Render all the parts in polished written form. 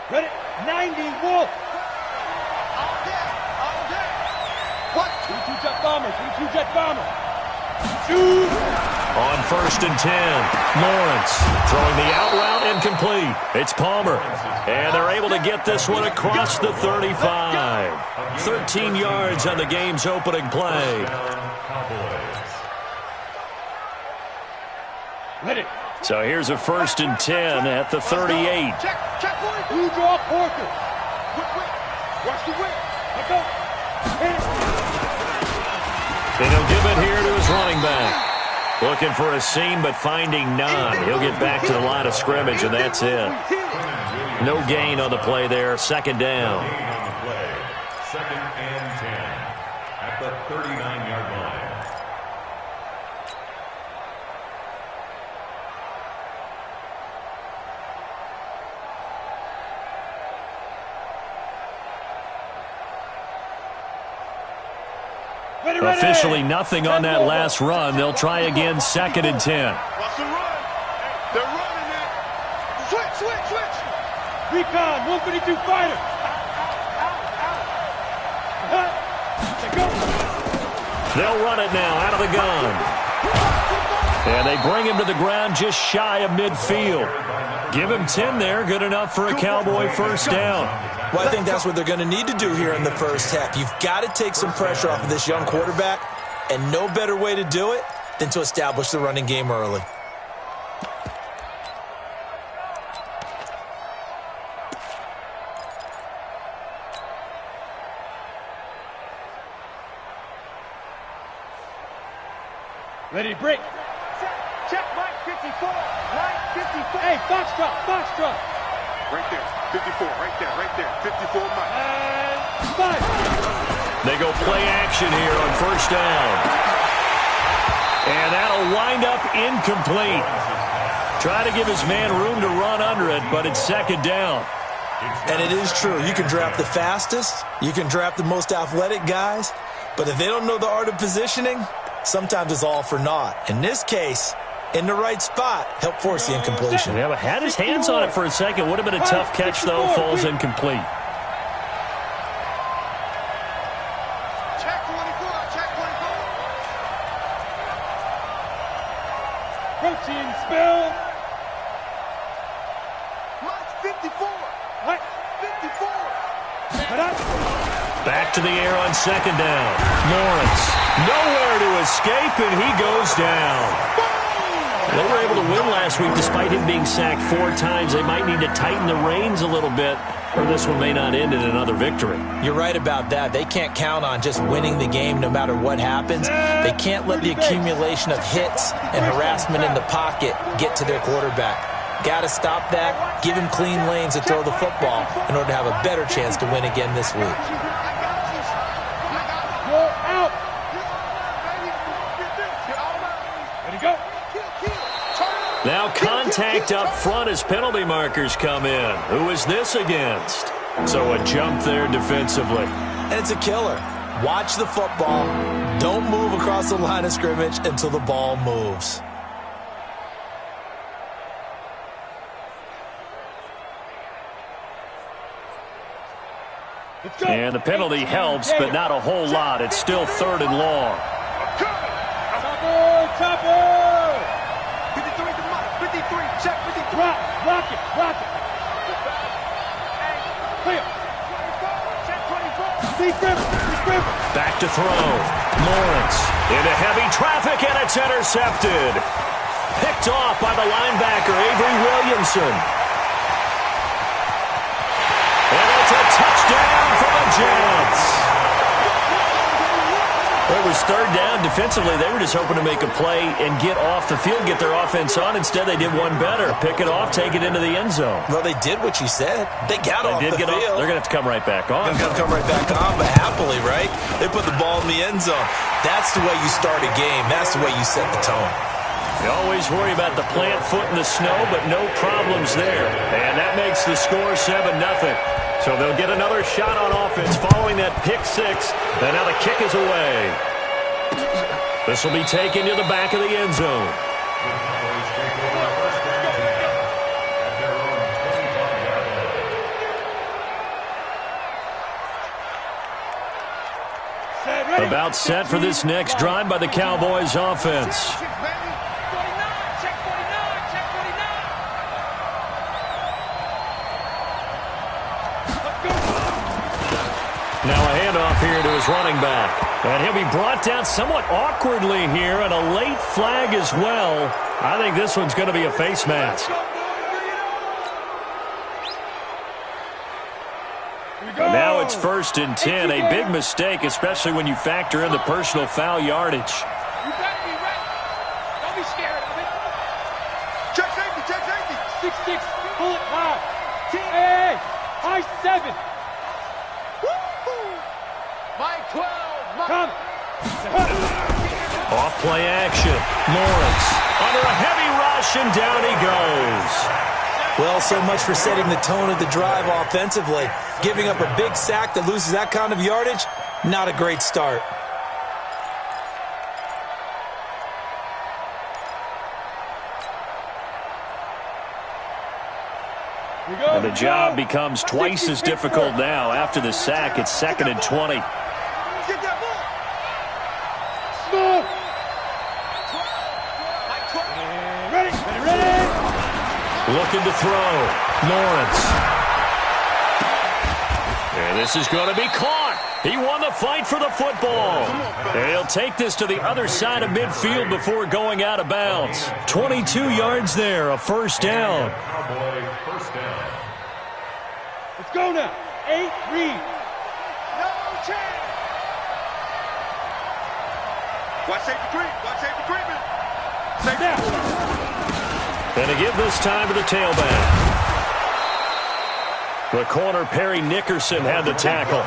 Ready? 90, Wolf. All day. What? 3-2 jet bomber, 3-2 jet bomber. Shoot! On 1st and 10, Lawrence throwing the out route incomplete. It's Palmer. And they're able to get this one across the 35. 13 yards on the game's opening play. Ready? So here's a 1st and 10 at the 38. Check, boys. Blue draw, Porter. Watch the whip. Let go. Hit it. And he'll give it here to his running back. Looking for a seam, but finding none. He'll get back to the line of scrimmage, and that's it. No gain on the play there. 2nd down. 2nd and 10 at the 39-yard line. Officially nothing on that last run. They'll try again 2nd and 10. Watch the run. They're running it. Switch. Recon, 152 fighter. Let go. They'll run it now out of the gun. And they bring him to the ground just shy of midfield. Give him 10 there. Good enough for a Cowboy 1st down. Well, I think that's what they're going to need to do here in the first half. You've got to take some pressure off of this young quarterback, and no better way to do it than to establish the running game early. Ready to break. Check, Mike 54. Mike 54. Hey, Foxtrot. Right there. 54. Right there. 54, Mike. And 5. They go play action here on 1st down. And that'll wind up incomplete. Try to give his man room to run under it, but it's 2nd down. And it is true. You can draft the fastest. You can draft the most athletic guys. But if they don't know the art of positioning, sometimes it's all for naught. In this case, in the right spot, help force the incompletion. Yeah, but had his hands on it for a second. Would have been a tough catch, though. Falls incomplete. Check 24. Protein spill. Mike 54. What? 54. Cut up. Back to the air on 2nd down. Lawrence, nowhere to escape, and he goes down. They were able to win last week despite him being sacked 4 times. They might need to tighten the reins a little bit, or this one may not end in another victory. You're right about that. They can't count on just winning the game no matter what happens. They can't let the accumulation of hits and harassment in the pocket get to their quarterback. Got to stop that, give him clean lanes to throw the football in order to have a better chance to win again this week. You're out. Ready to go. Now contact up front as penalty markers come in. Who is this against? So a jump there defensively. And it's a killer. Watch the football. Don't move across the line of scrimmage until the ball moves. And the penalty helps, but not a whole lot. It's still 3rd and long. Chopper. 53 to Mike. 53. Check 53. Rock it. Clear. Check 24. Steve Griffin. Back to throw. Lawrence into heavy traffic, and it's intercepted. Picked off by the linebacker, Avery Williamson. And it's a touchdown for the Jets. Well, it was 3rd down. Defensively, they were just hoping to make a play and get off the field, get their offense on. Instead, they did one better. Pick it off, take it into the end zone. Well, they did what you said. They got off the field. They're going to have to come right back on. They're going to come right back on, but happily, right? They put the ball in the end zone. That's the way you start a game. That's the way you set the tone. You always worry about the plant foot in the snow, but no problems there. And that makes the score 7-0. So they'll get another shot on offense following that pick 6. And now the kick is away. This will be taken to the back of the end zone. About set for this next drive by the Cowboys offense. Now a handoff here to his running back. And he'll be brought down somewhat awkwardly here, and a late flag as well. I think this one's going to be a face mask. And now it's 1st and 10. A big mistake, especially when you factor in the personal foul yardage. You better be ready. Don't be scared of it. Check safety, check safety. 6-6, pull it high. Hey, high 7. Mike 12. Come. Off play action. Lawrence under a heavy rush, and down he goes. Well, so much for setting the tone of the drive offensively. Giving up a big sack that loses that kind of yardage, not a great start. And the job becomes twice as difficult now. After the sack, it's 2nd and 20. Get that ball. Smooth. Ready. Looking to throw. Lawrence. And this is going to be caught. He won the fight for the football. And he'll take this to the other side of midfield before going out of bounds. 22 yards there, a first down. Cowboy first down. Let's go now. 8, read. No chance. Watch safety creep. Watch safety creeping. Now. And to give this time to the tailback. The corner, Perry Nickerson, had the tackle.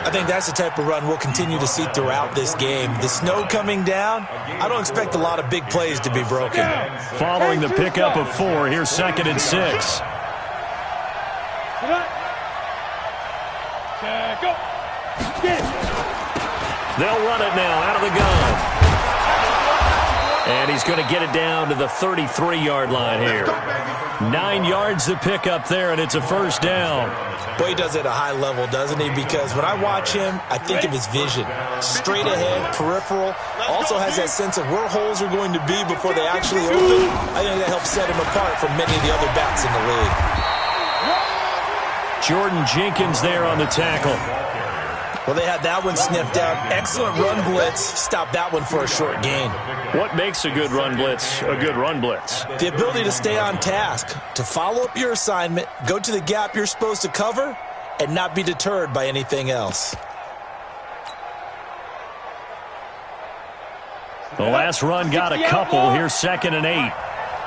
I think that's the type of run we'll continue to see throughout this game. The snow coming down, I don't expect a lot of big plays to be broken. Following the pickup of 4, here's 2nd and 6. Go. Get it. They'll run it now out of the gun. And he's going to get it down to the 33-yard line here. 9 yards to pick up there, and it's a first down. Boy, he does it at a high level, doesn't he? Because when I watch him, I think of his vision. Straight ahead, peripheral. Also has that sense of where holes are going to be before they actually open. I think that helps set him apart from many of the other backs in the league. Jordan Jenkins there on the tackle. Well, they had that one sniffed out. Excellent run blitz. Stop that one for a short gain. What makes a good run blitz a good run blitz? The ability to stay on task, to follow up your assignment, go to the gap you're supposed to cover, and not be deterred by anything else. The last run got a couple. Here's 2nd and 8.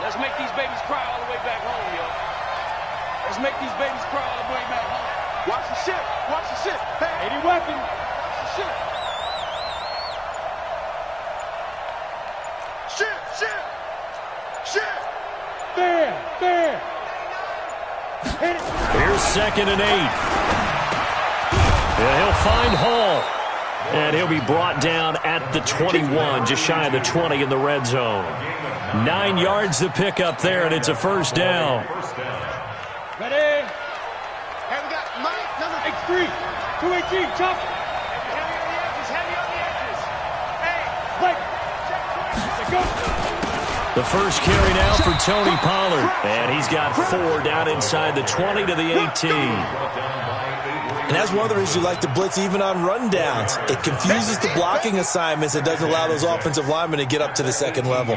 Let's make these babies cry all the way back home, yo. Let's make these babies cry all the way back home. Watch the ship. Watch the ship. Hey. 80 weapon. Watch the ship. Ship. There. Hit it. Here's 2nd and 8. And he'll find Hall. And he'll be brought down at the 21, just shy of the 20 in the red zone. 9 yards to pick up there, and it's a first down. Ready. Hey, we got Mike, number 3, 218, chop. Heavy on the edges. Hey. Like. Let's go. The first carry now for Tony Pollard. And he's got 4 down inside the 20 to the 18. And that's one of the reasons you like to blitz even on rundowns. It confuses the blocking assignments. It doesn't allow those offensive linemen to get up to the second level.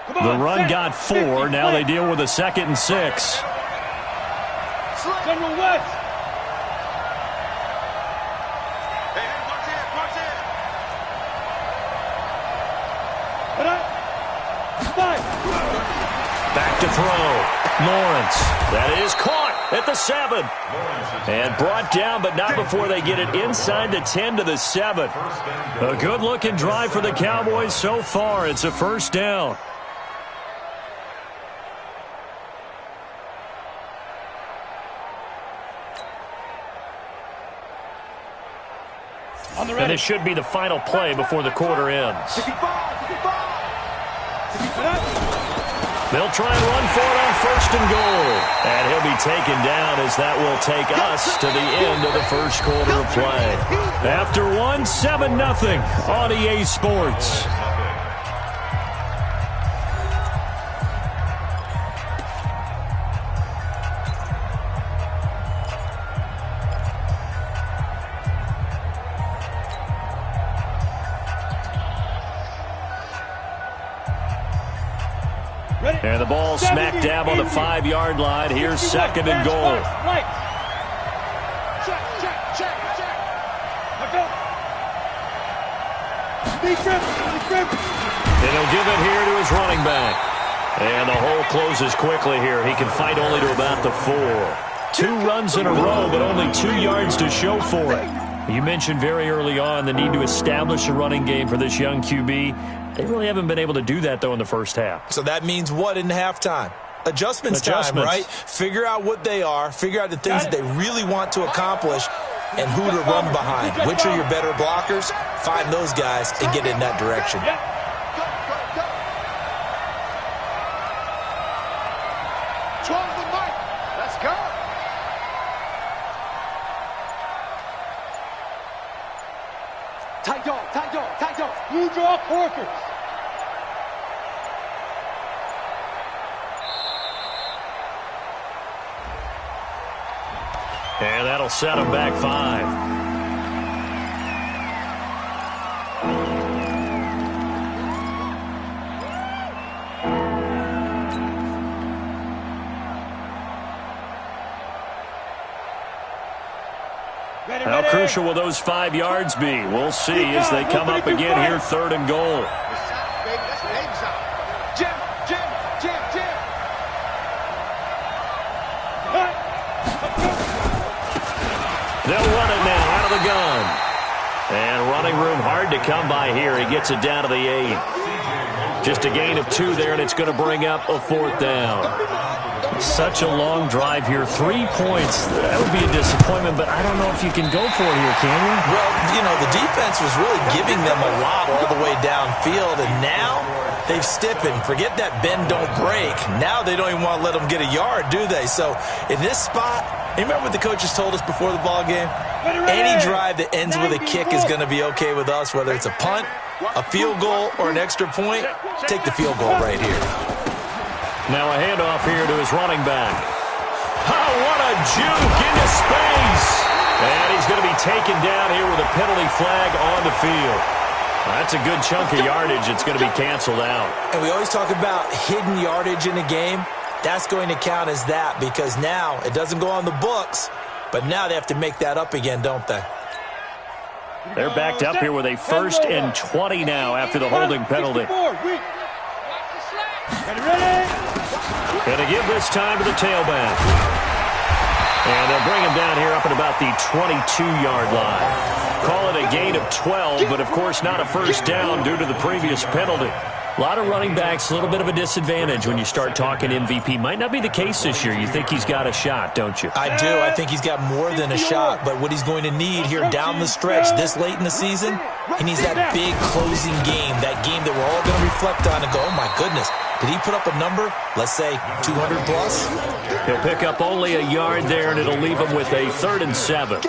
The run got 4. Now they deal with a 2nd and 6. General West. Hey, watch it. Back to throw. Lawrence. That is caught at the 7. And brought down, but not before they get it inside the 10 to the 7. A good-looking drive for the Cowboys so far. It's a first down. And this should be the final play before the quarter ends. They'll try and run for it on 1st and goal. And he'll be taken down as that will take us to the end of the first quarter of play. After one, 7-0 on EA Sports. And the ball smack dab on the 5-yard line. Here's 2nd and goal. And he'll give it here to his running back. And the hole closes quickly here. He can fight only to about the 4. 2 runs in a row, but only 2 yards to show for it. You mentioned very early on the need to establish a running game for this young QB. They really haven't been able to do that, though, in the first half. So that means what in halftime? Adjustments time, right? Figure out what they are, figure out the things that they really want to accomplish, and who to run behind. Which are your better blockers? Find those guys and get in that direction. Let's go. Tight dog, tight dog, tight dog. You draw Porkers. And that'll set him back 5. How crucial will those 5 yards be? We'll see as they come up again here, 3rd and goal. Jim, Jim, Jim, Jim. They'll run it now out of the gun. And running room hard to come by here. He gets it down to the 8. Just a gain of 2 there, and it's going to bring up a 4th down. Such a long drive here. 3 points. That would be a disappointment, but I don't know if you can go for it here, can you? Well, you know, the defense was really giving them a lot all the way downfield, and now they've stiffened. Forget that bend, don't break. Now they don't even want to let them get a yard, do they? So in this spot, you remember what the coaches told us before the ball game? Any drive that ends with a kick is going to be okay with us, whether it's a punt, a field goal, or an extra point. Take the field goal right here. Now a handoff here to his running back. Oh, what a juke into space. And he's going to be taken down here with a penalty flag on the field. That's a good chunk of yardage. It's going to be canceled out. And we always talk about hidden yardage in a game. That's going to count as that because now it doesn't go on the books, but now they have to make that up again, don't they? They're backed up here with a 1st and 20 now after the holding penalty. Going to give this time to the tailback. And they'll bring him down here up at about the 22-yard line. Call it a gain of 12, but of course not a 1st down due to the previous penalty. A lot of running backs, a little bit of a disadvantage when you start talking MVP. Might not be the case this year. You think he's got a shot, don't you? I do. I think he's got more than a shot, but what he's going to need here down the stretch this late in the season, he needs that big closing game, that game that we're all going to reflect on and go, oh my goodness, did he put up a number, let's say 200 plus? He'll pick up only a yard there, and it'll leave him with a 3rd and 7.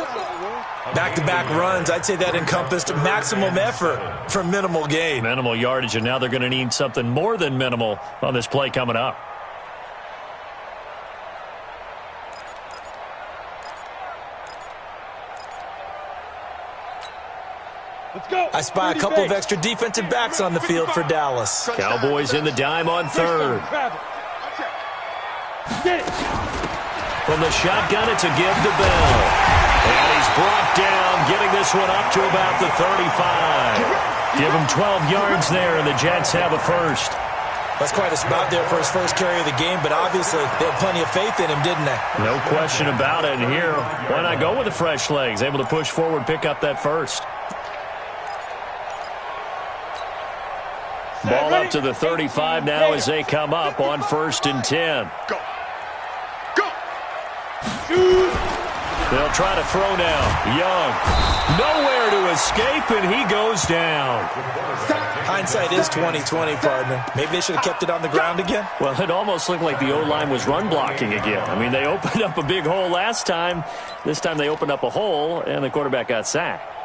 Back-to-back runs, I'd say that encompassed maximum effort for minimal gain. Minimal yardage, and now they're going to need something more than minimal on this play coming up. Let's go. I spy a couple of extra defensive backs on the field for Dallas. Cowboys in the dime on 3rd. From the shotgun, it's a give to Bell. And he's brought down, getting this one up to about the 35. Give him 12 yards there, and the Jets have a 1st. That's quite a spot there for his first carry of the game, but obviously they had plenty of faith in him, didn't they? No question about it. And here, why not go with the fresh legs? Able to push forward, pick up that 1st. Ball up to the 35 now as they come up on 1st and 10. Go. Go. They'll try to throw now. Young. Nowhere to escape, and he goes down. Hindsight is 20/20, partner. Maybe they should have kept it on the ground again. Well, it almost looked like the O-line was run blocking again. I mean, they opened up a big hole last time. This time they opened up a hole, and the quarterback got sacked.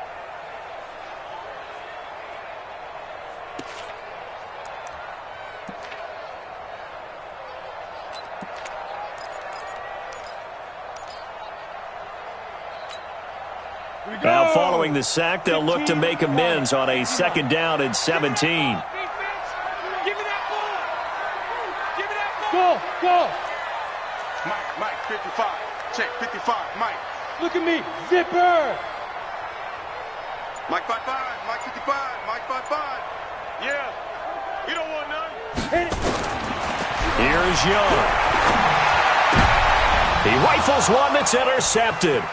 Now, following the sack, they'll look to make amends on a 2nd down and 17. Give me that ball. Give me that ball. Go. Mike, 55. Check, 55. Mike. Look at me. Zipper. Mike 55. Mike 55. Mike 55. Yeah. We don't want none. Here's Young. He rifles one that's intercepted.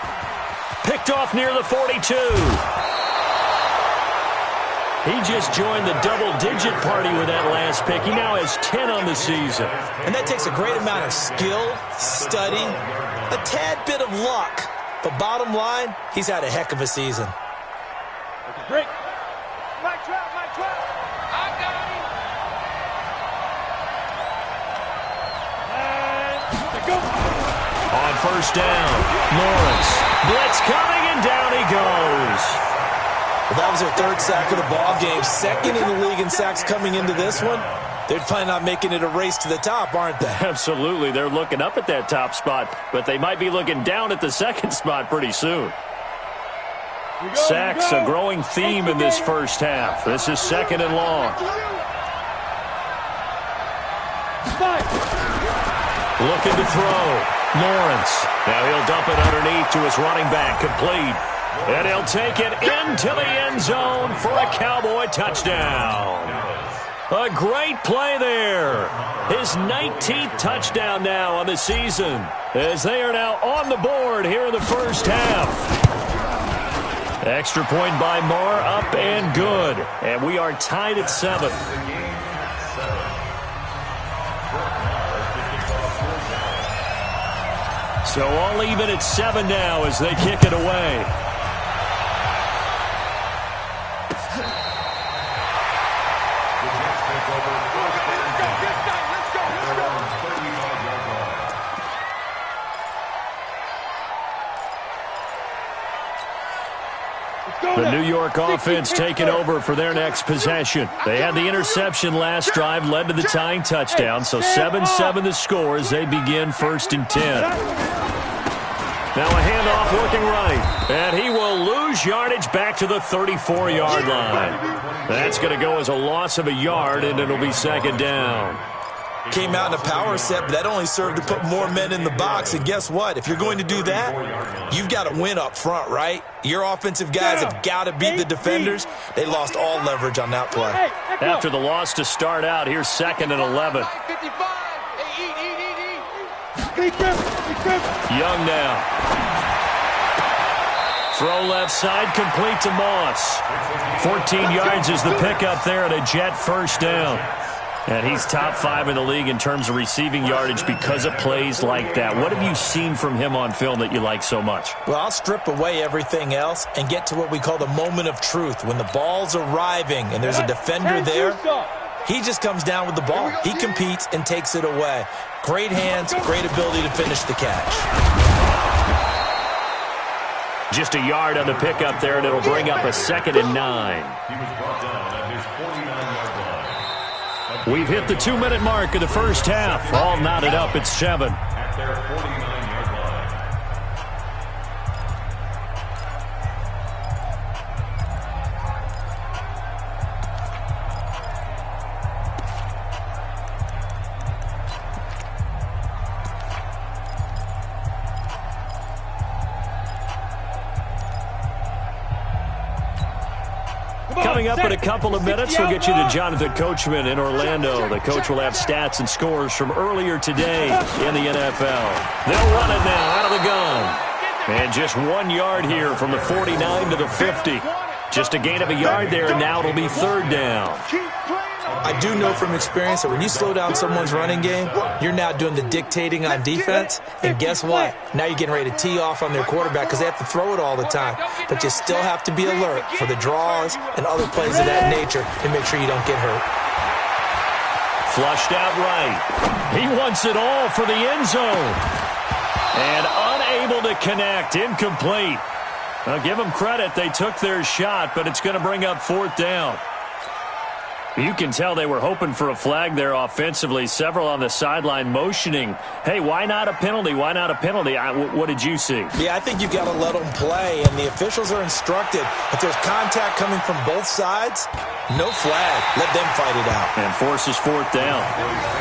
Picked off near the 42. He just joined the double-digit party with that last pick. He now has 10 on the season. And that takes a great amount of skill, study, a tad bit of luck. But bottom line, he's had a heck of a season. Break. Mike trap. I got him. And go. On 1st down, Lawrence. Blitz coming, and down he goes. Well, that was their 3rd sack of the ball game. 2nd in the league in sacks coming into this one. They're planning on making it a race to the top, aren't they? Absolutely. They're looking up at that top spot, but they might be looking down at the 2nd spot pretty soon. Sacks, a growing theme in this first half. This is 2nd and long. Looking to throw. Lawrence. Now he'll dump it underneath to his running back. Complete. And he'll take it into the end zone for a Cowboy touchdown. A great play there. His 19th touchdown now on the season, as they are now on the board here in the first half. Extra point by Moore, up and good. And we are tied at 7. So all even at 7 now as they kick it away. The New York offense taking over for their next possession. They had the interception last drive, led to the tying touchdown. So 7-7 the score as they begin 1st and 10. Now a handoff working right. And he will lose yardage back to the 34-yard line. That's going to go as a loss of a yard, and it'll be 2nd down. Came out in a power set, but that only served to put more men in the box. And guess what? If you're going to do that, you've got to win up front, right? Your offensive guys have got to beat the defenders. They lost all leverage on that play. After the loss to start out, here's 2nd and 11. Young now. Throw left side, complete to Moss. 14 yards is the pickup there at a Jet 1st down. And he's top 5 in the league in terms of receiving yardage because of plays like that. What have you seen from him on film that you like so much? Well, I'll strip away everything else and get to what we call the moment of truth. When the ball's arriving and there's a defender there, he just comes down with the ball. He competes and takes it away. Great hands, great ability to finish the catch. Just a yard on the pickup there, and it'll bring up a 2nd and 9. He was brought down at his 49-yard line. We've hit the 2-minute mark of the first half. All knotted up at 7. At their 49-yard line. Coming up in a couple of minutes, we'll get you to Jonathan Coachman in Orlando. The coach will have stats and scores from earlier today in the NFL. They'll run it now out of the gun. And just 1 yard here from the 49 to the 50. Just a gain of a yard there, and now it'll be 3rd down. I do know from experience that when you slow down someone's running game, you're now doing the dictating on defense. And guess what? Now you're getting ready to tee off on their quarterback because they have to throw it all the time. But you still have to be alert for the draws and other plays of that nature to make sure you don't get hurt. Flushed out right. He wants it all for the end zone. And unable to connect. Incomplete. I'll give them credit. They took their shot, but it's going to bring up 4th down. You can tell they were hoping for a flag there offensively. Several on the sideline motioning, hey, why not a penalty? Why not a penalty? What did you see? Yeah, I think you've got to let them play, and the officials are instructed. If there's contact coming from both sides, no flag. Let them fight it out. And forces 4th down.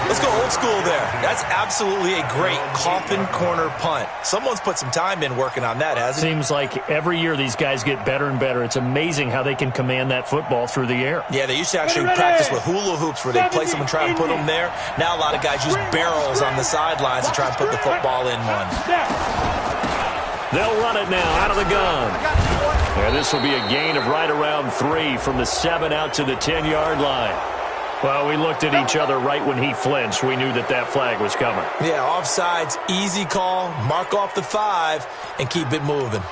Let's go old school there. That's absolutely a great coffin corner punt. Someone's put some time in working on that, hasn't it? Seems like every year these guys get better and better. It's amazing how they can command that football through the air. Yeah, they used to actually practice with hula hoops where they place them and try and put them there. Now a lot of guys use barrels on the sidelines to try and put the football in one. They'll run it now out of the gun. And this will be a gain of right around 3 from the 7 out to the 10-yard line. Well, we looked at each other right when he flinched. We knew that that flag was coming. Yeah, offsides, easy call, mark off the 5, and keep it moving.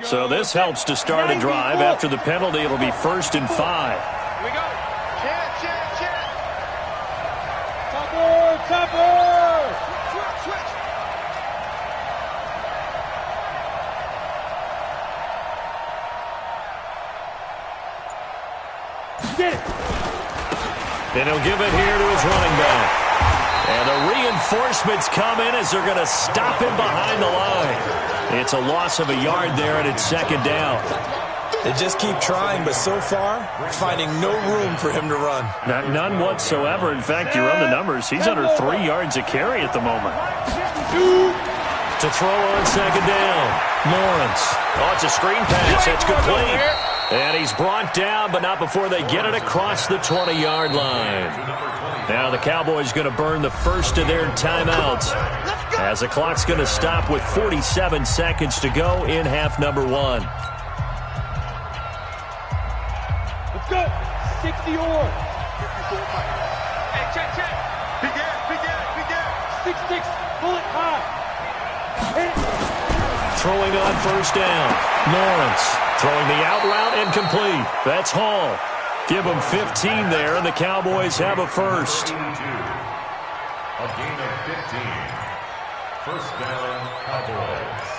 So this helps to start a drive. After the penalty, it'll be 1st and 5. Here we go. Check. Topper! Switch. Get it! And he'll give it here to his running back. And the reinforcements come in as they're going to stop him behind the line. It's a loss of a yard there, and it's 2nd down. They just keep trying, but so far, finding no room for him to run. None whatsoever. In fact, you run the numbers. He's under 3 yards a carry at the moment. To throw on 2nd down. Lawrence. Oh, it's a screen pass. That's complete. And he's brought down, but not before they get it across the 20-yard line. Now the Cowboys going to burn the first of their timeouts as the clock's going to stop with 47 seconds to go in half number 1. Let's go! 60 or. Hey, check. Begin. 6-6, bullet high. Hit it. Throwing on 1st down. Lawrence throwing the out route incomplete. That's Hall. Give them 15 there, and the Cowboys have a first. A gain of 15. 1st down, Cowboys.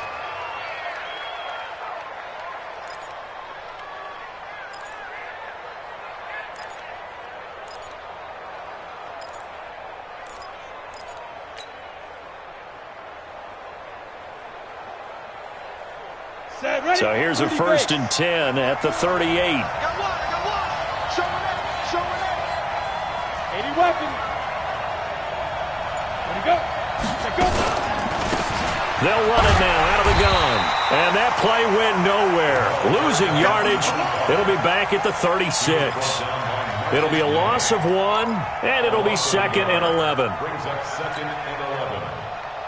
So here's a 1st and 10 at the 38. I got one. Showing it. 80 weapon. Ready to go. Let's go. They'll run it now out of the gun. And that play went nowhere. Losing yardage. It'll be back at the 36. It'll be a loss of 1, and it'll be 2nd and 11. Brings up 2nd and 11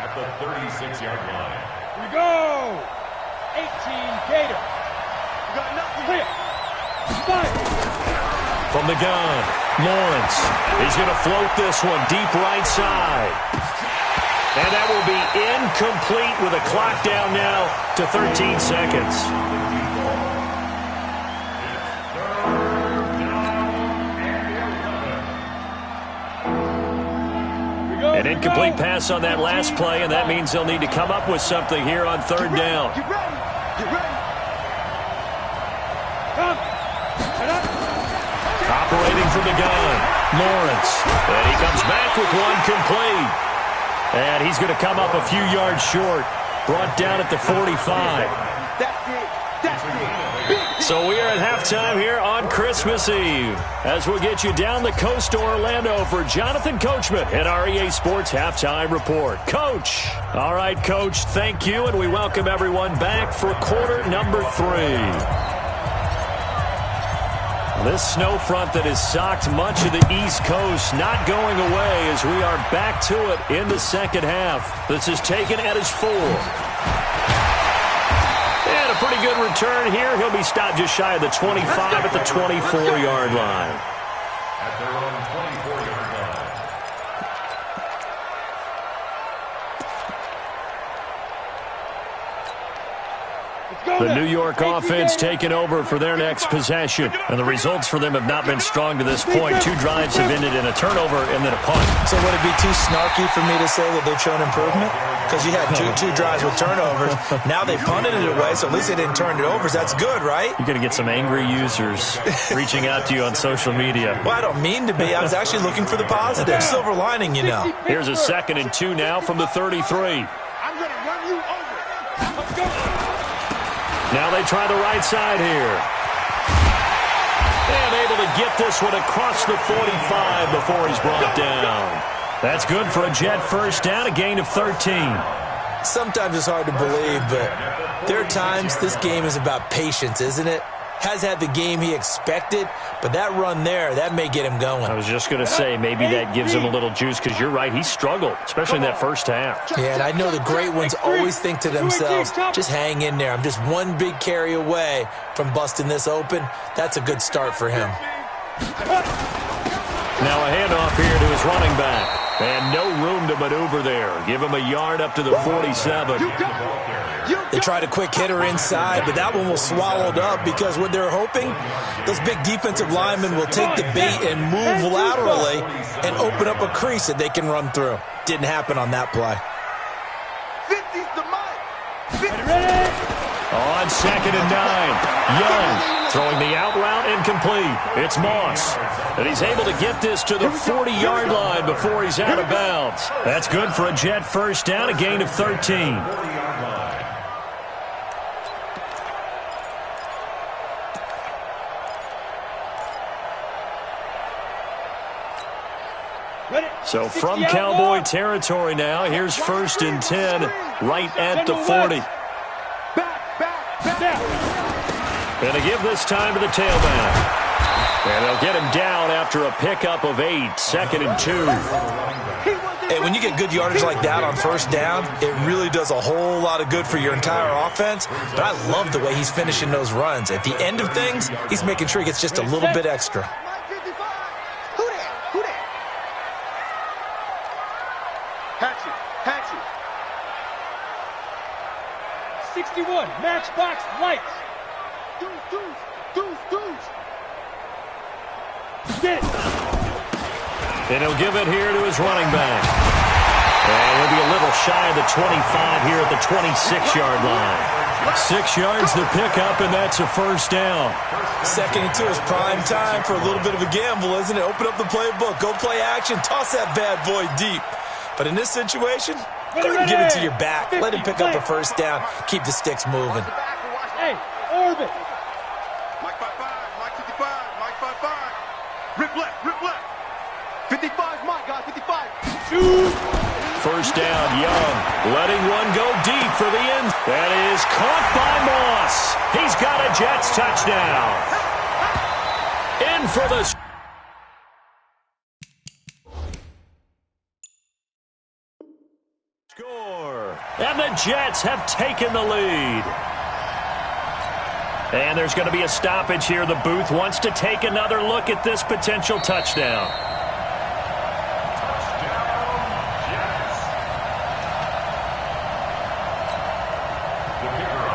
at the 36-yard line. Here we go. 18 Gator. You got nothing. Clear. Fire. From the gun, Lawrence. He's going to float this one deep right side. And that will be incomplete with a clock down now to 13 seconds. An incomplete pass on that last play, and that means they'll need to come up with something here on 3rd down. Get ready. Come. Set up. Operating from the gun, Lawrence. And he comes back with one complete. And he's going to come up a few yards short. Brought down at the 45. That's it. So we are at halftime here on Christmas Eve as we'll get you down the coast to Orlando for Jonathan Coachman at our EA Sports Halftime Report. Coach. All right, Coach, thank you, and we welcome everyone back for quarter number 3. This snow front that has socked much of the East Coast not going away as we are back to it in the second half. This is taken at his 4. pretty good return here. He'll be stopped just shy of the 25 at the 24-yard line. At their own 24-yard line. The New York offense taking over for their next possession. And the results for them have not been strong to this point. 2 drives have ended in a turnover and then a punt. So would it be too snarky for me to say that they've shown improvement? Because you had two drives with turnovers. Now they punted it away, so at least they didn't turn it over. So that's good, right? You're going to get some angry users reaching out to you on social media. Well, I don't mean to be. I was actually looking for the positive. Silver lining, you know. Here's a 2nd and 2 now from the 33. I'm going to run you over. Let's go. Now they try the right side here. And able to get this one across the 45 before he's brought down. That's good for a Jet first down, a gain of 13. Sometimes it's hard to believe, but there are times this game is about patience, isn't it? Has had the game he expected, but that run there, that may get him going. I was just going to say, maybe that gives him a little juice, because you're right, he struggled, especially in that first half. Yeah, and I know the great ones always think to themselves, just hang in there. I'm just one big carry away from busting this open. That's a good start for him. Now a handoff here to his running back. And no room to maneuver there. Give him a yard up to the 47. They tried a quick hitter inside, but that one was swallowed up because what they're hoping, those big defensive linemen will take the bait and move laterally and open up a crease that they can run through. Didn't happen on that play. 50's the mic. On 2nd and 9. Young throwing the out route incomplete. It's Moss. And he's able to get this to the 40-yard line before he's out of bounds. That's good for a Jet first down, a gain of 13. So from Cowboy territory now, here's 1st and 10, right at the 40. And to give this time to the tailback. And they'll get him down after a pickup of 8, 2nd and 2. Hey, when you get good yardage like that on first down, it really does a whole lot of good for your entire offense. But I love the way he's finishing those runs. At the end of things, he's making sure he gets just a little bit extra. Hatch it. 61, matchbox lights. Deuce. Get it. And he'll give it here to his running back. And he'll be a little shy of the 25 here at the 26-yard line. 6 yards the pickup, and that's a first down. 2nd and 2 is prime time for a little bit of a gamble, isn't it? Open up the playbook, go play action, toss that bad boy deep. But in this situation, go ahead and give it to your back. Let him pick up a first down. Keep the sticks moving. Hey, orbit. Mike 55, Mike 55, Mike 55. Rip left. 55's Mike, guys, 55. Shoot. First down, Young. Letting one go deep for the end. That is caught by Moss. He's got a Jets touchdown. In for the score. And the Jets have taken the lead. And there's going to be a stoppage here. The booth wants to take another look at this potential touchdown.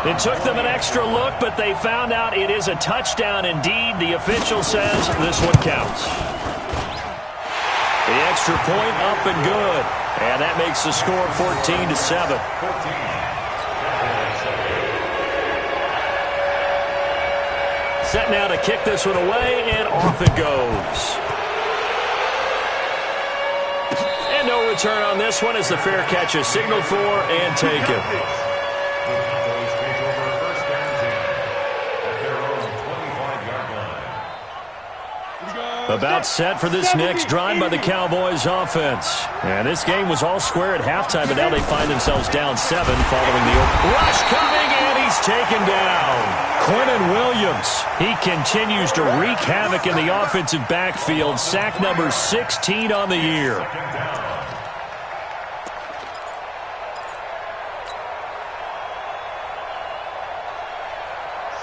It took them an extra look, but they found out it is a touchdown indeed. The official says this one counts. The extra point up and good. And that makes the score 14-7. Set now to kick this one away, and off it goes. And no return on this one as the fair catch is signaled for and taken. About set for this next drive by the Cowboys offense. And this game was all square at halftime, but now they find themselves down 7 following the rush coming, and he's taken down. Quentin Williams, he continues to wreak havoc in the offensive backfield. Sack number 16 on the year.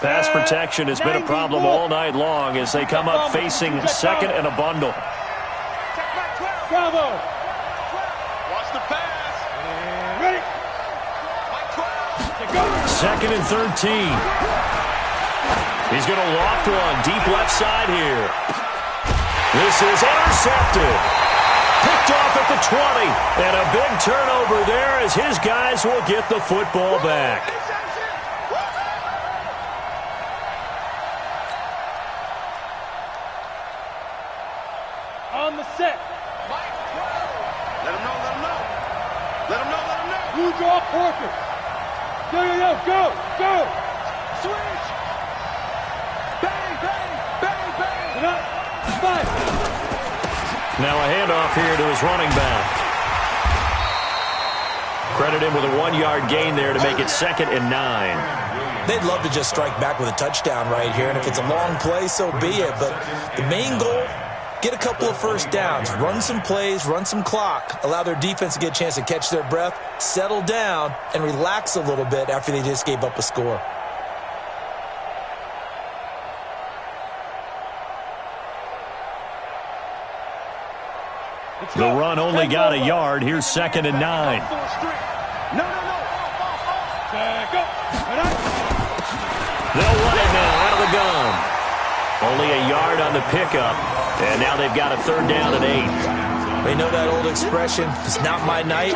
Pass protection has been a problem all night long as they come up facing second and a bundle. Bravo. Watch the pass. Ready. Second and 13. He's going to loft one deep left side here. This is intercepted. Picked off at the 20. And a big turnover there as his guys will get the football back. On the set. Let him know, let him know. Let him know, let him know. You draw Porker. Go. Switch. Bang, bang, bang, bang. Five. Now a handoff here to his running back. Credit him with a 1-yard gain there to make it 2nd and 9. They'd love to just strike back with a touchdown right here, and if it's a long play, so be it. But the main goal, get a couple of first downs, run some plays, run some clock, allow their defense to get a chance to catch their breath, settle down, and relax a little bit after they just gave up a score. The run only got a yard. Here's 2nd and 9. No. Go. They'll run it now out of the gun. Only a yard on the pickup, and now they've got a 3rd down and 8. They know that old expression, it's not my night.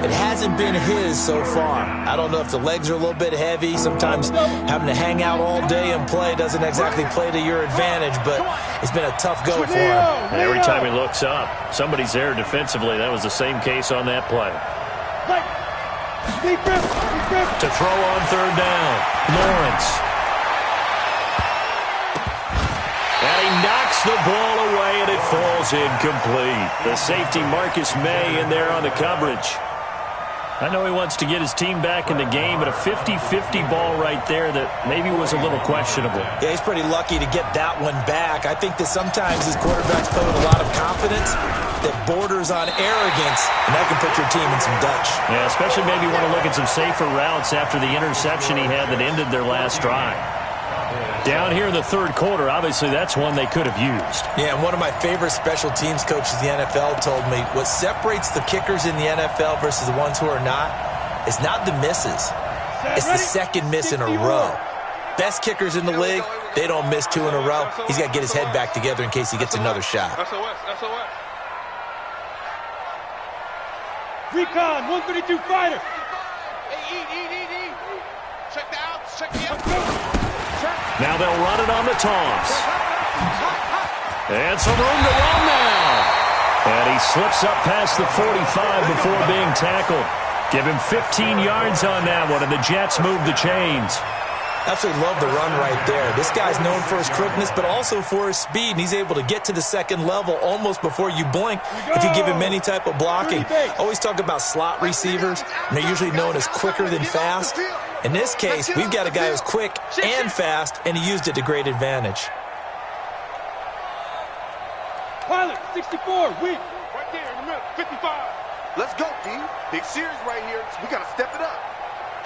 It hasn't been his so far. I don't know if the legs are a little bit heavy. Sometimes having to hang out all day and play doesn't exactly play to your advantage, but it's been a tough go for him. And every time he looks up, somebody's there defensively. That was the same case on that play. To throw on 3rd down, Lawrence. And he knocks the ball away, and it falls incomplete. The safety, Marcus May, in there on the coverage. I know he wants to get his team back in the game, but a 50-50 ball right there that maybe was a little questionable. Yeah, he's pretty lucky to get that one back. I think that sometimes his quarterbacks play with a lot of confidence that borders on arrogance, and that can put your team in some Dutch. Yeah, especially maybe want to look at some safer routes after the interception he had that ended their last drive. Down here in the 3rd quarter, obviously that's one they could have used. Yeah, and one of my favorite special teams coaches in the NFL told me what separates the kickers in the NFL versus the ones who are not is not the misses. It's the second miss in a row. Best kickers in the league, they don't miss 2 in a row. He's got to get his head back together in case he gets another shot. SOS. Recon, 132 fighter. Hey, eat. Check the outs, check the outs. Now they'll run it on the toss. And some room to run now. And he slips up past the 45 before being tackled. Give him 15 yards on that one, and the Jets move the chains. Absolutely love the run right there. This guy's known for his quickness, but also for his speed, and he's able to get to the 2nd level almost before you blink if you give him any type of blocking. Always talk about slot receivers, and they're usually known as quicker than fast. In this case, we've got a guy who's quick and fast, and he used it to great advantage. Pilot, 64, weak. Right there in the middle, 55. Let's go, D. Big series right here. We got to step it up.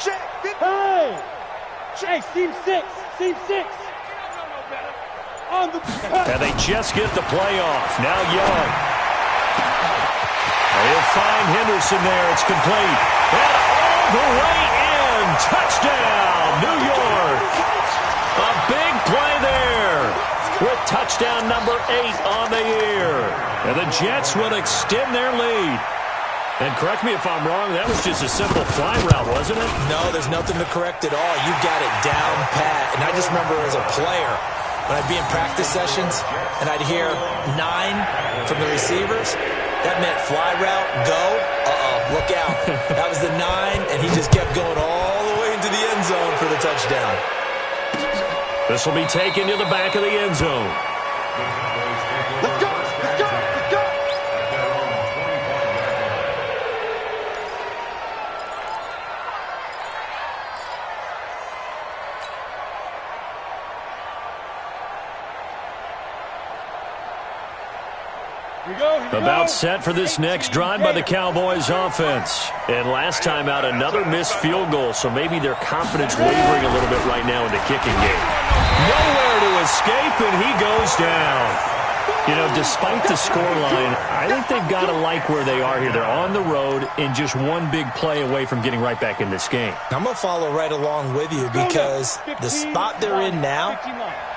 Check, 50. Hey, seam 6. On the And they just get the play off. Now Young. He'll find Henderson there. It's complete. And all the way in. Touchdown, New York. A big play there with touchdown number 8 on the year. And the Jets will extend their lead. And correct me if I'm wrong, that was just a simple fly route, wasn't it? No, there's nothing to correct at all. You've got it down pat. And I just remember as a player, when I'd be in practice sessions and I'd hear 9 from the receivers, that meant fly route, go, look out. That was the 9, and he just kept going all the way into the end zone for the touchdown. This will be taken to the back of the end zone. Let's go. About set for this next drive by the Cowboys offense. And last time out, another missed field goal, so maybe their confidence wavering a little bit right now in the kicking game. Nowhere to escape, and he goes down. You know, despite the scoreline, I think they've got to like where they are here. They're on the road and just one big play away from getting right back in this game. I'm going to follow right along with you because the spot they're in now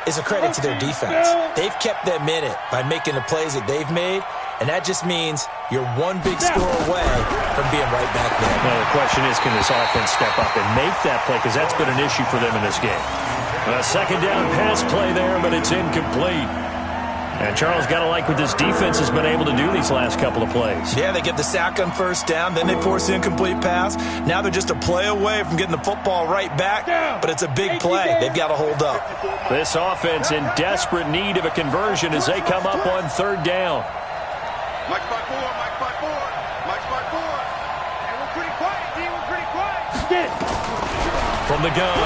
is a credit to their defense. They've kept them in it by making the plays that they've made, and that just means you're one big score away from being right back there. Well, the question is, can this offense step up and make that play? Because that's been an issue for them in this game. A second down pass play there, but it's incomplete. And Charles, got to like what this defense has been able to do these last couple of plays. Yeah, they get the sack on first down, then they force the incomplete pass. Now they're just a play away from getting the football right back, but it's a big play. They've got to hold up. This offense in desperate need of a conversion as they come up on third down. Mike 5-4, Mike 5-4, Mike 5-4. And we're pretty quiet, D. We're pretty quiet. From the gun,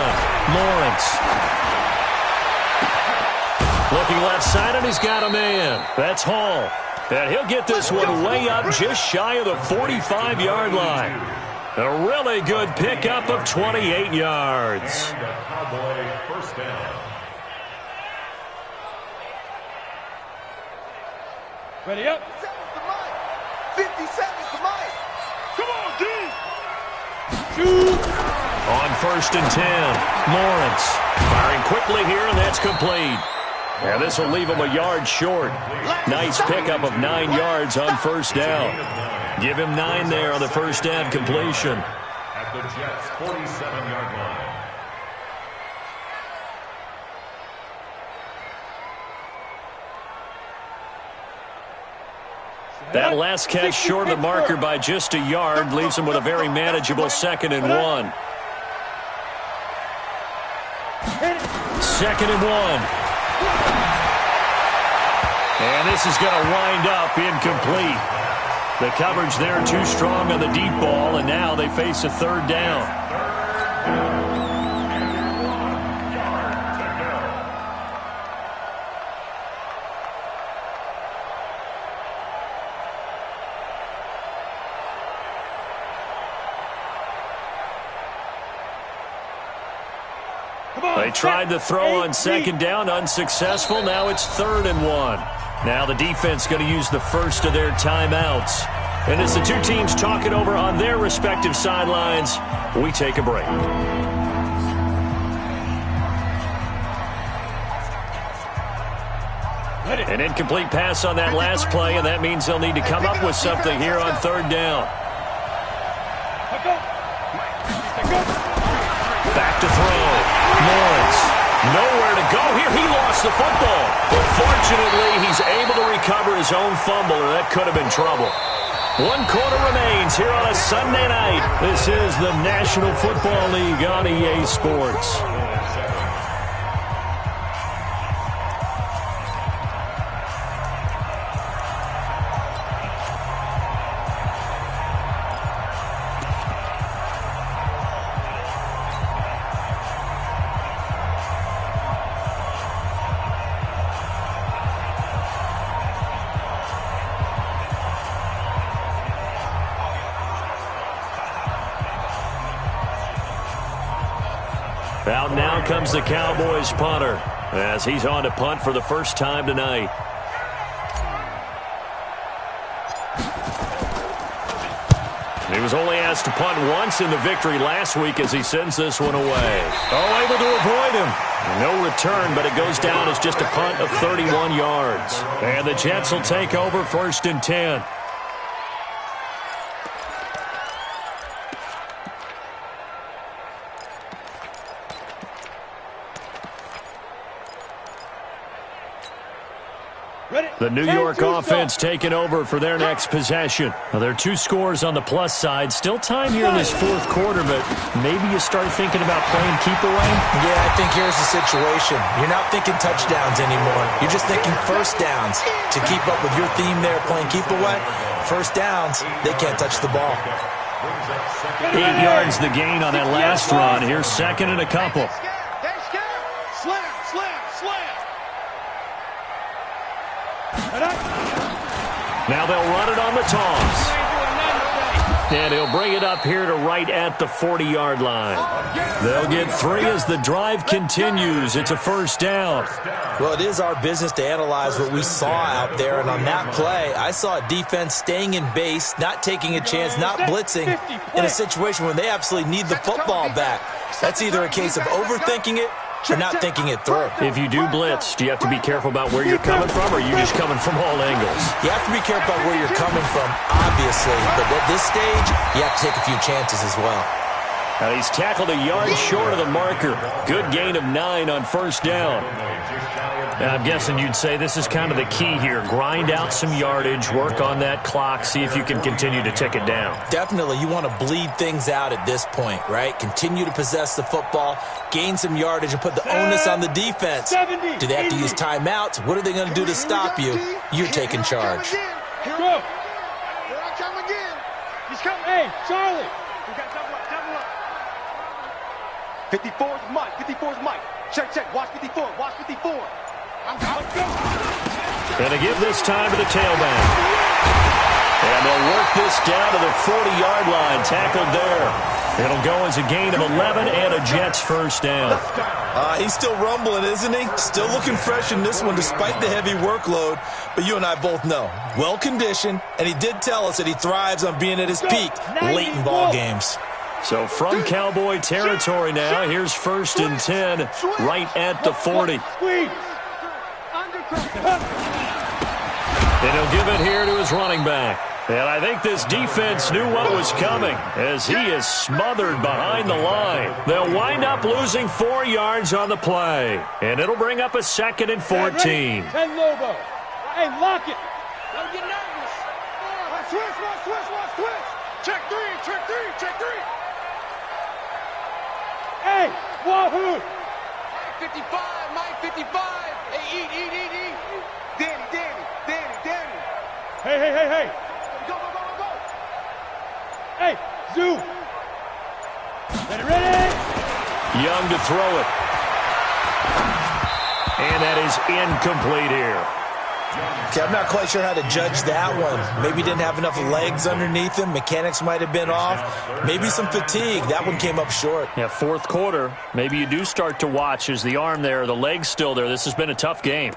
Lawrence. Looking left side, and he's got a man. That's Hall. And he'll get this one way up just shy of the 45-yard line. A really good pickup of 28 yards. And a Cowboy first down. Ready up. 50 seconds to Mike. Come on, D. Shoot. On first and 10, Lawrence. Firing quickly here, and that's complete. And this will leave him a yard short. Nice pickup of 9 yards on first down. Give him 9 there on the first down completion. At the Jets' 47-yard line. That last catch short of the marker by just a yard leaves him with a very manageable second and 1. Second and 1. And this is going to wind up incomplete. The coverage there too strong on the deep ball, and now they face a third down. They tried to throw on second down, unsuccessful. Now it's third and 1. Now the defense going to use the first of their timeouts. And as the two teams talk it over on their respective sidelines, we take a break. An incomplete pass on that last play, and that means they'll need to come up with something here on third down. Back to throw. Lawrence, nowhere to go here. He lost the football. But fortunately, he's able to recover his own fumble, and that could have been trouble. 1 quarter remains here on a Sunday night. This is the National Football League on EA Sports. Out now comes the Cowboys punter as he's on to punt for the first time tonight. He was only asked to punt once in the victory last week as he sends this one away. Oh, able to avoid him. No return, but it goes down as just a punt of 31 yards. And the Jets will take over first and 10. The New York offense taking over for their next possession. Now, there are 2 scores on the plus side. Still time here in this fourth quarter, but maybe you start thinking about playing keep away? Yeah, I think here's the situation. You're not thinking touchdowns anymore. You're just thinking first downs. To keep up with your theme there, playing keep away, first downs, they can't touch the ball. 8 yards the gain on that last run. Here's second and a couple. Slam, slam, slam. Now they'll run it on the toss. And he'll bring it up here to right at the 40-yard line. They'll get 3 as the drive continues. It's a first down. Well, it is our business to analyze what we saw out there. And on that play, I saw a defense staying in base, not taking a chance, not blitzing in a situation when they absolutely need the football back. That's either a case of overthinking it or not thinking it through. If you do blitz, do you have to be careful about where you're coming from, or are you just coming from all angles? You have to be careful about where you're coming from, obviously. But at this stage, you have to take a few chances as well. Now he's tackled a yard short of the marker. Good gain of 9 on first down. Now I'm guessing you'd say this is kind of the key here. Grind out some yardage, work on that clock, see if you can continue to tick it down. Definitely, you want to bleed things out at this point, right? Continue to possess the football, gain some yardage, and put the onus on the defense. Do they have to use timeouts? What are they going to do to stop you? You're taking charge. Here I come again. He's coming. Hey, Charlie. We got double up. 54 is Mike. 54 is Mike. Check. Watch 54. Watch 54. Let's go. And to give this time to the tailback. And they'll work this down to the 40-yard line. Tackled there. It'll go as a gain of 11 and a Jets first down. He's still rumbling, isn't he? Still looking fresh in this one despite the heavy workload. But you and I both know, well-conditioned, and he did tell us that he thrives on being at his peak late in ball games. So from Cowboy territory now, here's 1st and 10 right at the 40. And he'll give it here to his running back. And I think this defense knew what was coming as he is smothered behind the line. They'll wind up losing 4 yards on the play. And it'll bring up a 2nd and 14. 10 Lobo. Hey, lock it. Don't get nervous. Switch. Check 3. Hey, wahoo. 55, Mike 55. Hey, eat. Danny. Hey. Go. Hey, Zoo. Ready? Young to throw it. And that is incomplete here. Okay, I'm not quite sure how to judge that one. Maybe didn't have enough legs underneath him. Mechanics might have been off. Maybe some fatigue. That one came up short. Yeah, 4th quarter. Maybe you do start to watch as the arm there, the leg's still there. This has been a tough game.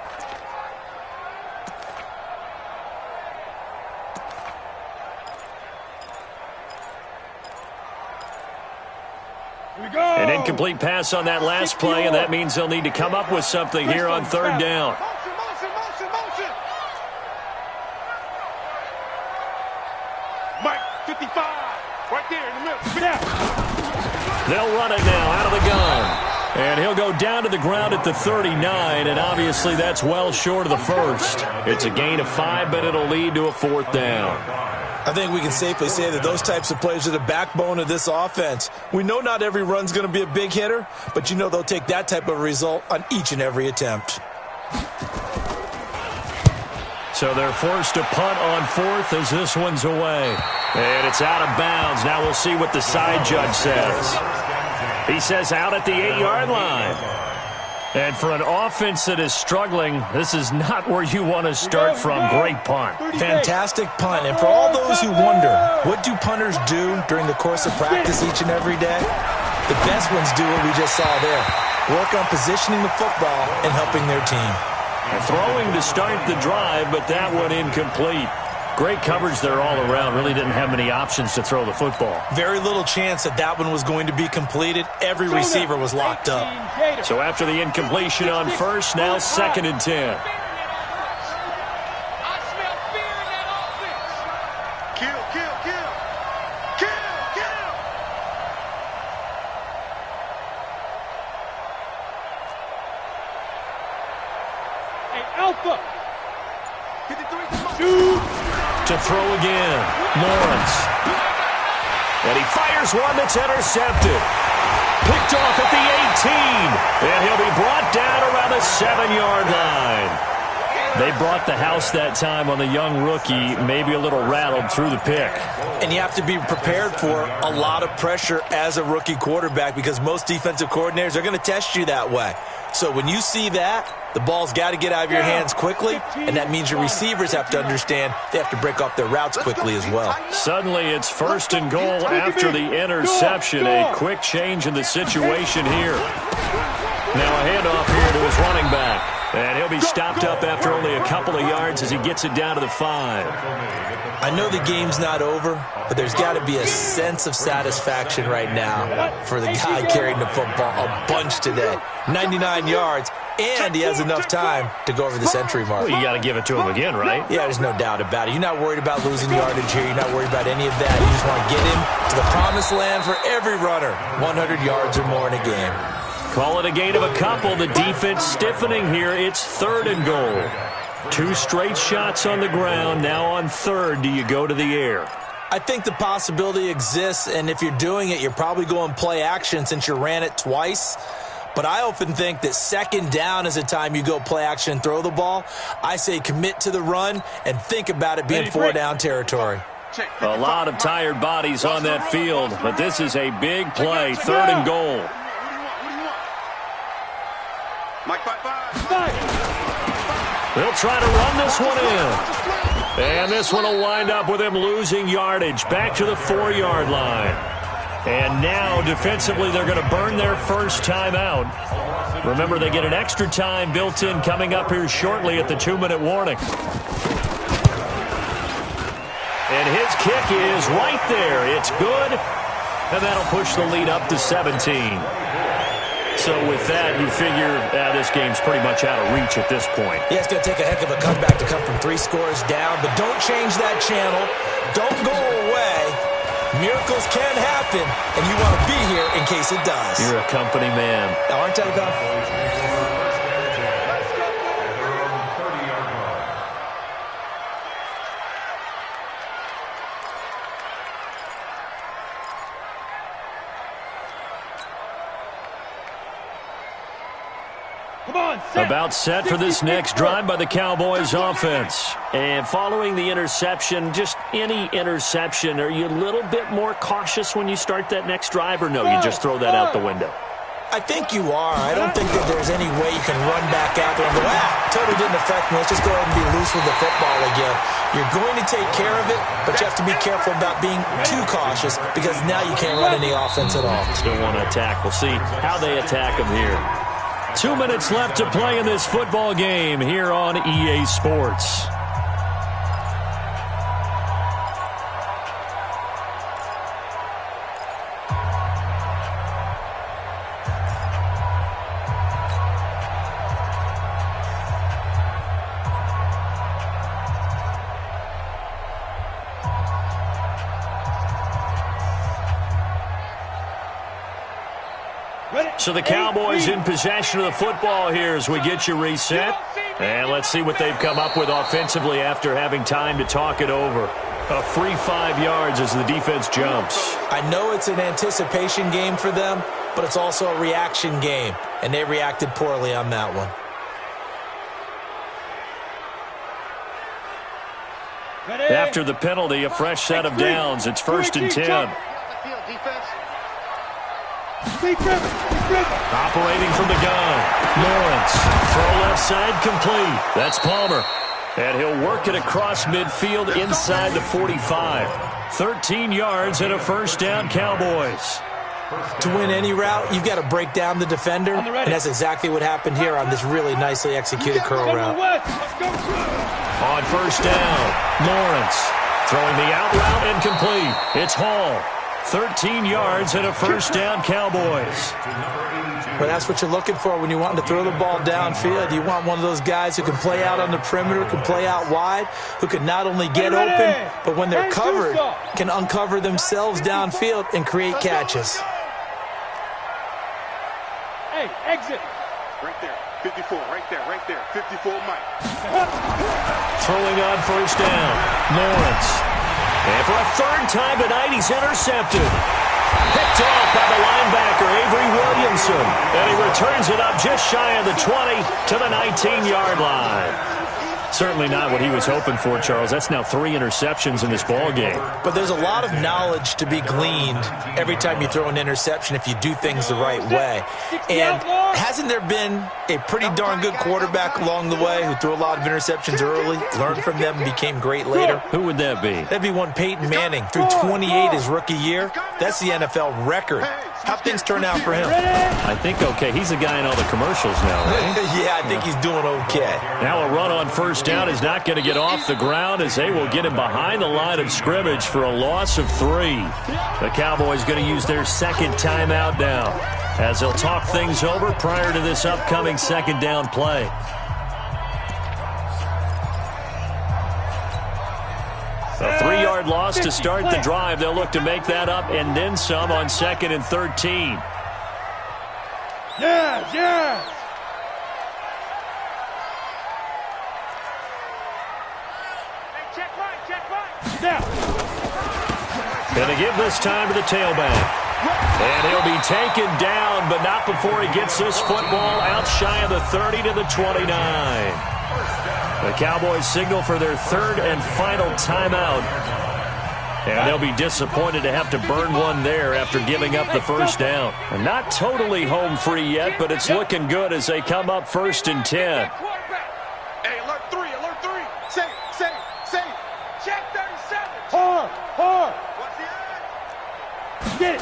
An incomplete pass on that last play, and that means they'll need to come up with something here on 3rd down. Mike 55, right there in the middle. They'll run it now out of the gun. And he'll go down to the ground at the 39, and obviously that's well short of the 1st. It's a gain of 5, but it'll lead to a 4th down. I think we can safely say that those types of plays are the backbone of this offense. We know not every run's going to be a big hitter, but you know they'll take that type of result on each and every attempt. So they're forced to punt on 4th as this one's away. And it's out of bounds. Now we'll see what the side judge says. He says out at the 8-yard line. And for an offense that is struggling, this is not where you want to start from. Great punt. Fantastic punt. And for all those who wonder, what do punters do during the course of practice each and every day? The best ones do what we just saw there. Work on positioning the football and helping their team. Throwing to start the drive, but that one incomplete. Great coverage there all around. Really didn't have many options to throw the football. Very little chance that that one was going to be completed. Every receiver was locked up. So after the incompletion on 1st, now 2nd and 10. I smell fear in that offense. Kill. Hey, Alpha. 53. To throw again, Lawrence. And he fires one that's intercepted. Picked off at the 18. And he'll be brought down around the 7-yard line. They brought the house that time on the young rookie, maybe a little rattled through the pick. And you have to be prepared for a lot of pressure as a rookie quarterback because most defensive coordinators are going to test you that way. So when you see that, The ball's got to get out of your hands quickly, and that means your receivers have to understand they have to break off their routes quickly as well. Suddenly it's 1st and goal after the interception. A quick change in the situation here. Now a handoff here to his running back. And he'll be stopped up after only a couple of yards as he gets it down to the 5. I know the game's not over, but there's got to be a sense of satisfaction right now for the guy carrying the football a bunch today. 99 yards, and he has enough time to go over the century mark. Well, you got to give it to him again, right? Yeah, there's no doubt about it. You're not worried about losing yardage here. You're not worried about any of that. You just want to get him to the promised land for every runner. 100 yards or more in a game. Call it a gain of a couple. The defense stiffening here. It's 3rd and goal. 2 straight shots on the ground. Now on 3rd, do you go to the air? I think the possibility exists, and if you're doing it, you're probably going play action since you ran it twice. But I often think that 2nd down is the time you go play action and throw the ball. I say commit to the run and think about it being 4-down territory. A lot of tired bodies on that field, but this is a big play. 3rd and goal. They'll try to run this one in. And this one will wind up with him losing yardage back to the 4-yard line. And now defensively they're going to burn their first time out. Remember, they get an extra time built in coming up here shortly at the 2-minute warning. And his kick is right there. It's good. And that'll push the lead up to 17. So with that, you figure this game's pretty much out of reach at this point. Yeah, it's going to take a heck of a comeback to come from 3 scores down, but don't change that channel. Don't go away. Miracles can happen, and you want to be here in case it does. You're a company man. Aren't I, though? About set for this next drive by the Cowboys offense. And following the interception, just any interception, are you a little bit more cautious when you start that next drive, or no, you just throw that out the window? I think you are. I don't think that there's any way you can run back out there and go, totally didn't affect me. Let's just go ahead and be loose with the football again. You're going to take care of it, but you have to be careful about being too cautious because now you can't run any offense at all. Still want to attack. We'll see how they attack them here. 2 minutes left to play in this football game here on EA Sports. So the Cowboys in possession of the football here as we get you reset. And let's see what they've come up with offensively after having time to talk it over. A free 5 yards as the defense jumps. I know it's an anticipation game for them, but it's also a reaction game, and they reacted poorly on that one. After the penalty, a fresh set of downs. It's 1st and 10. Operating from the gun. Lawrence. Throw left side complete. That's Palmer. And he'll work it across midfield inside the 45. 13 yards and a 1st down, Cowboys. To win any route, you've got to break down the defender, and that's exactly what happened here on this really nicely executed curl route. On 1st down, Lawrence. Throwing the out route and complete. It's Hall. 13 yards and a 1st down, Cowboys. Well, that's what you're looking for when you want to throw the ball downfield. You want one of those guys who can play out on the perimeter, can play out wide, who can not only get open, but when they're covered, can uncover themselves downfield and create catches. Hey, exit. Right there. 54, right there, right there. 54, Mike. Throwing on 1st down, Lawrence. And for a 3rd time tonight, he's intercepted. Picked off by the linebacker, Avery Williamson. And he returns it up just shy of the 20 to the 19-yard line. Certainly not what he was hoping for, Charles. That's now 3 interceptions in this ball game. But there's a lot of knowledge to be gleaned every time you throw an interception if you do things the right way. And hasn't there been a pretty darn good quarterback along the way who threw a lot of interceptions early, learned from them, and became great later? Who would that be? That'd be one Peyton Manning. Threw 28 his rookie year. That's the NFL record. How'd things turn out for him? I think okay. He's a guy in all the commercials now, right? Yeah, I think he's doing okay. Now a run on first down is not going to get off the ground as they will get him behind the line of scrimmage for a loss of 3. The Cowboys going to use their second timeout now as they'll talk things over prior to this upcoming second down play. A 3-yard loss to start the drive. They'll look to make that up and then some on 2nd and 13. Yes. Going to give this time to the tailback. And he'll be taken down, but not before he gets this football out shy of the 30 to the 29. The Cowboys signal for their 3rd and final timeout. And they'll be disappointed to have to burn one there after giving up the first down. And not totally home free yet, but it's looking good as they come up 1st and 10. Hey, alert 3. Say. Check 37. Hard. What's the end? Get it.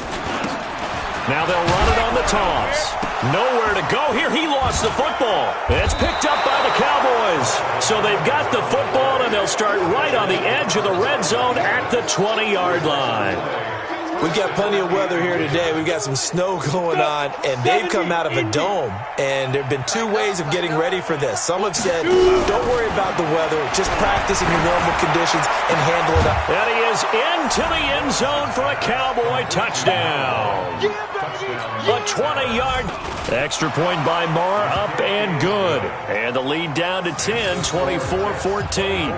Now they'll run it on the toss. Nowhere to go here. He lost the football. It's picked up by the Cowboys. So they've got the football, and they'll start right on the edge of the red zone at the 20-yard line. We've got plenty of weather here today. We've got some snow going on, and they've come out of a dome. And there have been 2 ways of getting ready for this. Some have said, don't worry about the weather. Just practice in your normal conditions and handle it up. And he is into the end zone for a Cowboy touchdown. A 20-yard extra point by Marr, up and good. And the lead down to 10, 24-14.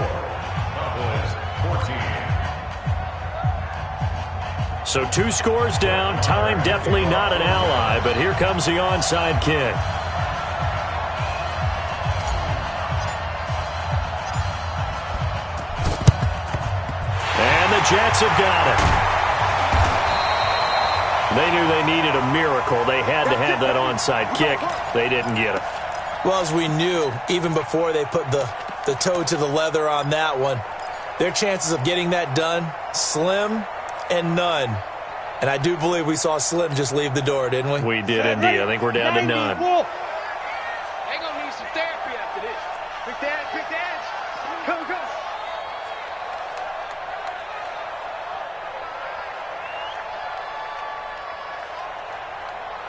So 2 scores down. Time definitely not an ally, but here comes the onside kick. And the Jets have got it. They knew they needed a miracle. They had to have that onside kick. They didn't get it. Well, as we knew, even before they put the toe to the leather on that one, their chances of getting that done, slim and none. And I do believe we saw Slim just leave the door, didn't we? We did indeed. I think we're down to none. They're going to need some therapy after this. Quick the edge. Go.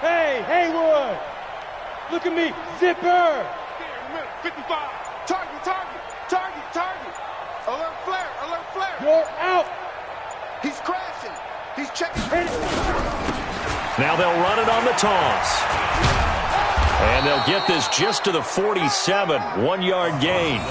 Hey, Haywood. Look at me. Zipper. 55. Target. Alert flare. You're out. He's crashing. He's checking. Now they'll run it on the toss. And they'll get this just to the 47. 1-yard gain.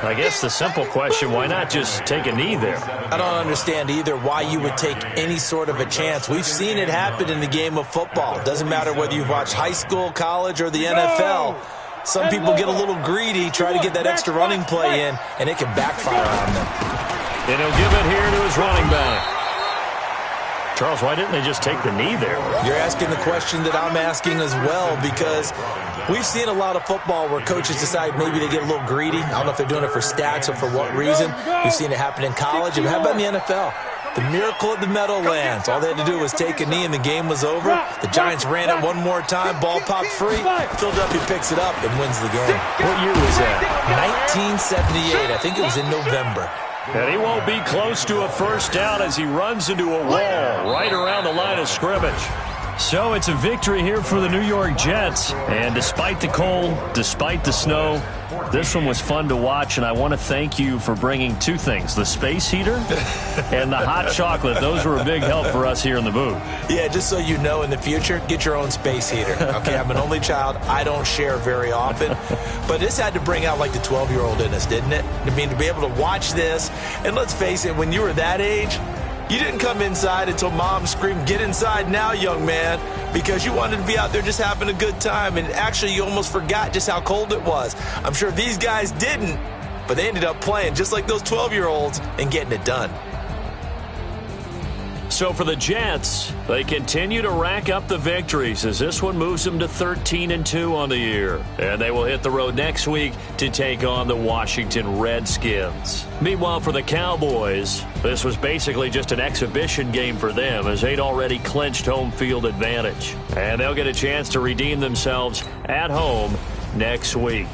I guess the simple question, why not just take a knee there? I don't understand either why you would take any sort of a chance. We've seen it happen in the game of football. Doesn't matter whether you've watched high school, college, or the NFL. Some people get a little greedy, try to get that extra running play in, and it can backfire on them. And he'll give it here to his running back. Charles, why didn't they just take the knee there? You're asking the question that I'm asking as well, because we've seen a lot of football where coaches decide maybe they get a little greedy. I don't know if they're doing it for stats or for what reason. We've seen it happen in college. And how about in the NFL? The miracle of the Meadowlands. All they had to do was take a knee and the game was over. The Giants ran it one more time. Ball popped free. Philadelphia picks it up and wins the game. What year was that? 1978. I think it was in November. And he won't be close to a first down as he runs into a wall right around the line of scrimmage. So it's a victory here for the New York Jets. And despite the cold, despite the snow, this one was fun to watch. And I want to thank you for bringing 2 things, the space heater and the hot chocolate. Those were a big help for us here in the booth. Yeah, just so you know, in the future, get your own space heater. Okay, I'm an only child. I don't share very often. But this had to bring out like the 12-year-old in us, didn't it? I mean, to be able to watch this. And let's face it, when you were that age, You didn't come inside until Mom screamed, "Get inside now, young man," because you wanted to be out there just having a good time, and actually you almost forgot just how cold it was. I'm sure these guys didn't, but they ended up playing just like those 12-year-olds and getting it done. So for the Jets, they continue to rack up the victories as this one moves them to 13-2 on the year. And they will hit the road next week to take on the Washington Redskins. Meanwhile, for the Cowboys, this was basically just an exhibition game for them as they'd already clinched home field advantage. And they'll get a chance to redeem themselves at home next week.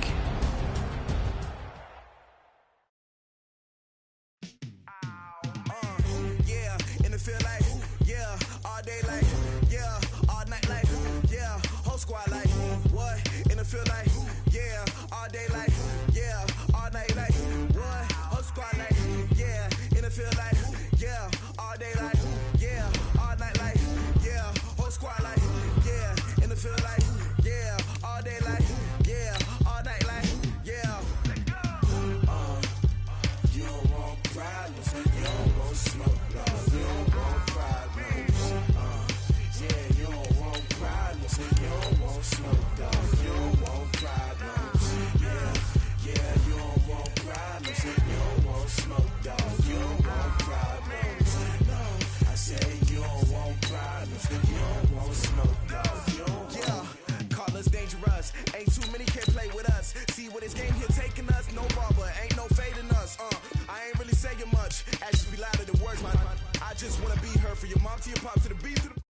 Ain't too many can play with us. See what this game here taking us? No barber, ain't no fading us. I ain't really saying much. Actions be louder than words, man. I just wanna be heard for your mom to your pop to the beat to the